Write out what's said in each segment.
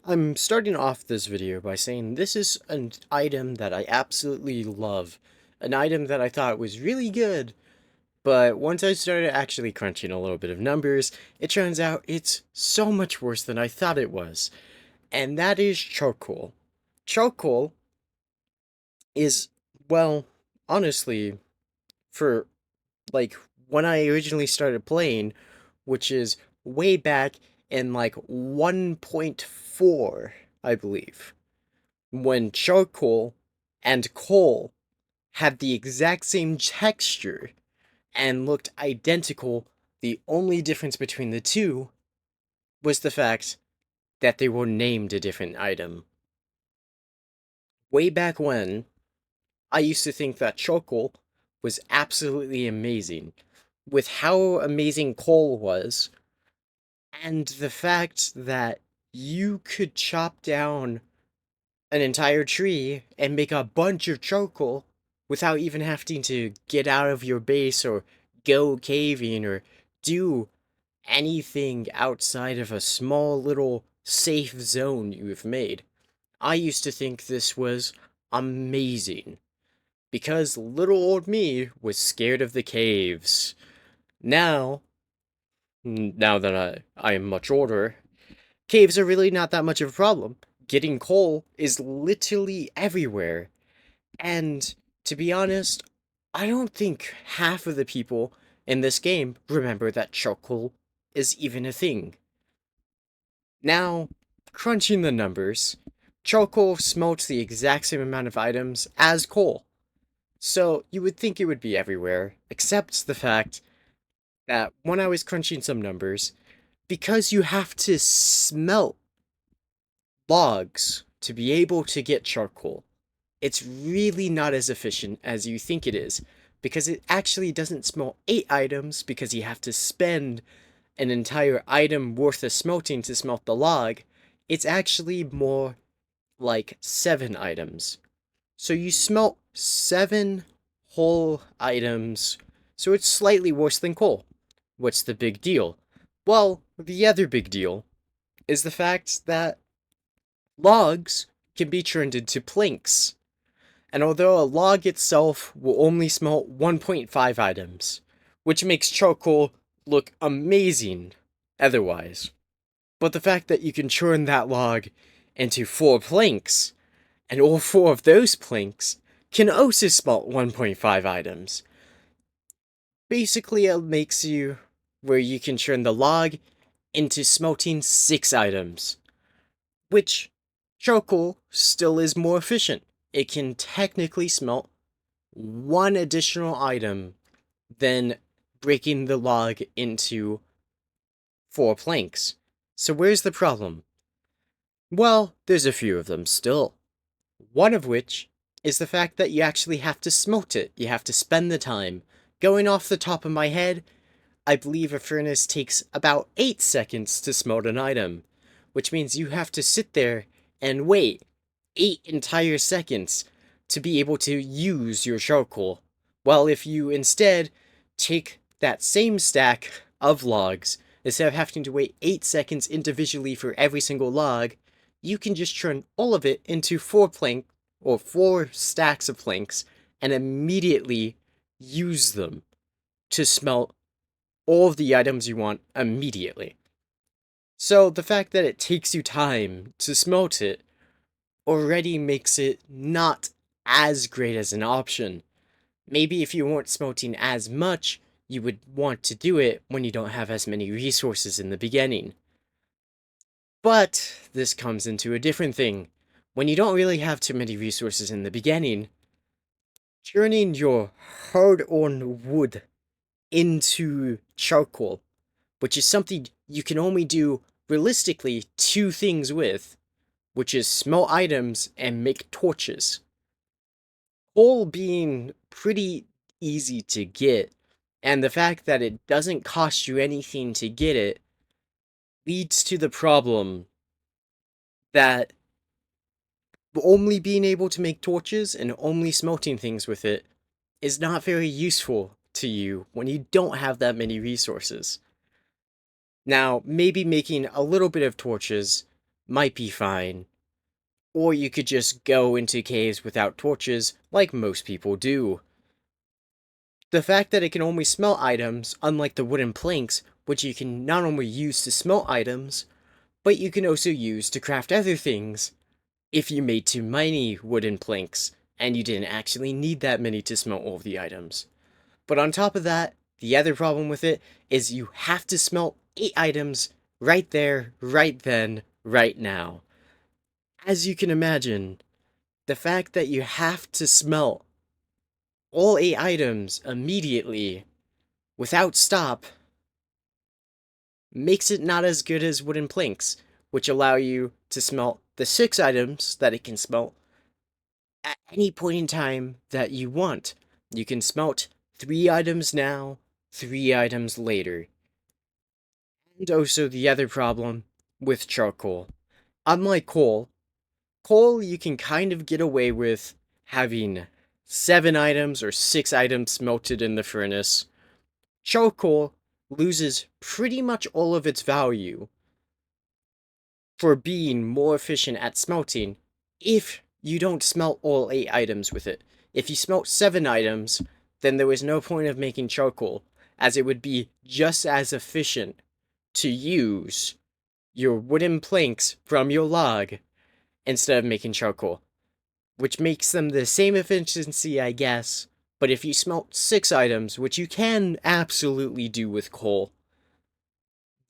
I'm starting off this video by saying this is an item that I absolutely love. An item that I thought was really good, but once I started actually crunching a little bit of numbers, it turns out it's so much worse than I thought it was. And that is charcoal. Charcoal is, well, honestly, for like when I originally started playing, which is way back in like 1.4, I believe, when charcoal and coal had the exact same texture and looked identical. The only difference between the two was the fact that they were named a different item. Way back when, I used to think that charcoal was absolutely amazing. With how amazing coal was, and the fact that you could chop down an entire tree and make a bunch of charcoal without even having to get out of your base or go caving or do anything outside of a small little safe zone you've made. I used to think this was amazing because little old me was scared of the caves. Now, now that I am much older, caves are really not that much of a problem. Getting coal is literally everywhere. And to be honest, I don't think half of the people in this game remember that charcoal is even a thing. Now, crunching the numbers, charcoal smelts the exact same amount of items as coal. So you would think it would be everywhere, except the fact that when I was crunching some numbers, because you have to smelt logs to be able to get charcoal, it's really not as efficient as you think it is, because it actually doesn't smelt 8 items because you have to spend an entire item worth of smelting to smelt the log. It's actually more like 7 items. So you smelt 7 whole items, so it's slightly worse than coal. What's the big deal? Well, the other big deal is the fact that logs can be turned into planks. And although a log itself will only smelt 1.5 items, which makes charcoal look amazing otherwise. But the fact that you can turn that log into 4 planks, and all 4 of those planks can also smelt 1.5 items. Basically, it makes you where you can turn the log into smelting 6 items, which charcoal still is more efficient. It can technically smelt 1 additional item than breaking the log into 4 planks. So where's the problem? Well, there's a few of them still. One of which is the fact that you actually have to smelt it. You have to spend the time. Going off the top of my head, I believe a furnace takes about 8 seconds to smelt an item, which means you have to sit there and wait 8 entire seconds to be able to use your charcoal. While if you instead take that same stack of logs, instead of having to wait 8 seconds individually for every single log, you can just turn all of it into 4 plank or 4 stacks of planks and immediately use them to smelt all of the items you want immediately. So the fact that it takes you time to smelt it already makes it not as great as an option. Maybe if you weren't smelting as much, you would want to do it when you don't have as many resources in the beginning. But this comes into a different thing. When you don't really have too many resources in the beginning, turning your hard-earned wood into charcoal, which is something you can only do realistically 2 things with, which is smelt items and make torches. Coal being pretty easy to get, and the fact that it doesn't cost you anything to get it, leads to the problem that only being able to make torches and only smelting things with it is not very useful to you when you don't have that many resources. Now, maybe making a little bit of torches might be fine. Or you could just go into caves without torches, like most people do. The fact that it can only smelt items, unlike the wooden planks, which you can not only use to smelt items, but you can also use to craft other things if you made too many wooden planks, and you didn't actually need that many to smelt all of the items. But on top of that, the other problem with it is you have to smelt 8 items right there, right then, right now. As you can imagine, the fact that you have to smelt all 8 items immediately without stop makes it not as good as wooden planks, which allow you to smelt the 6 items that it can smelt at any point in time that you want. You can smelt 3 items now, 3 items later. And also the other problem with charcoal. Unlike coal you can kind of get away with having 7 items or 6 items smelted in the furnace. Charcoal loses pretty much all of its value for being more efficient at smelting if you don't smelt all 8 items with it. If you smelt 7 items, then there was no point of making charcoal, as it would be just as efficient to use your wooden planks from your log instead of making charcoal, which makes them the same efficiency, I guess. But if you smelt 6 items, which you can absolutely do with coal,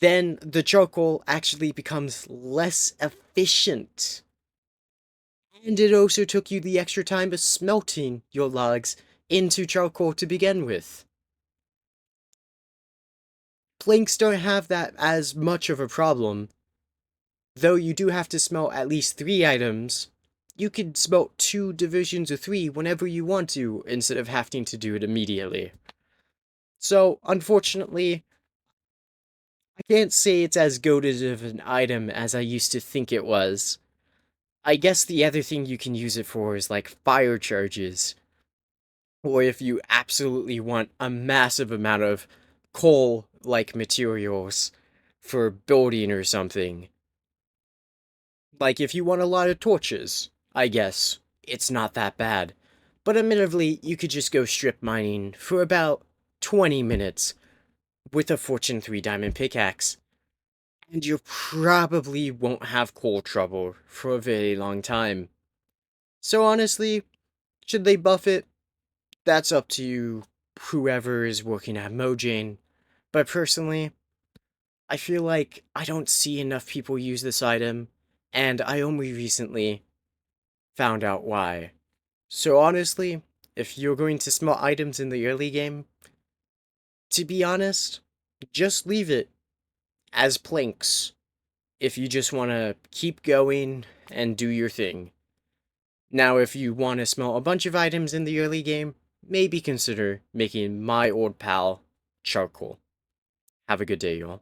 then the charcoal actually becomes less efficient. And it also took you the extra time of smelting your logs into charcoal to begin with. Planks don't have that as much of a problem. Though you do have to smelt at least 3 items, you could smelt 2 divisions of 3 whenever you want to, instead of having to do it immediately. So, unfortunately, I can't say it's as goated of an item as I used to think it was. I guess the other thing you can use it for is like fire charges. Or if you absolutely want a massive amount of coal-like materials for building or something. Like if you want a lot of torches, I guess it's not that bad. But admittedly, you could just go strip mining for about 20 minutes with a Fortune 3 diamond pickaxe. And you probably won't have coal trouble for a very long time. So honestly, should they buff it? That's up to you, whoever is working at Mojang. But personally, I feel like I don't see enough people use this item, and I only recently found out why. So honestly, if you're going to smelt items in the early game, to be honest, just leave it as planks if you just want to keep going and do your thing. Now, if you want to smelt a bunch of items in the early game, maybe consider making my old pal charcoal. Have a good day, y'all.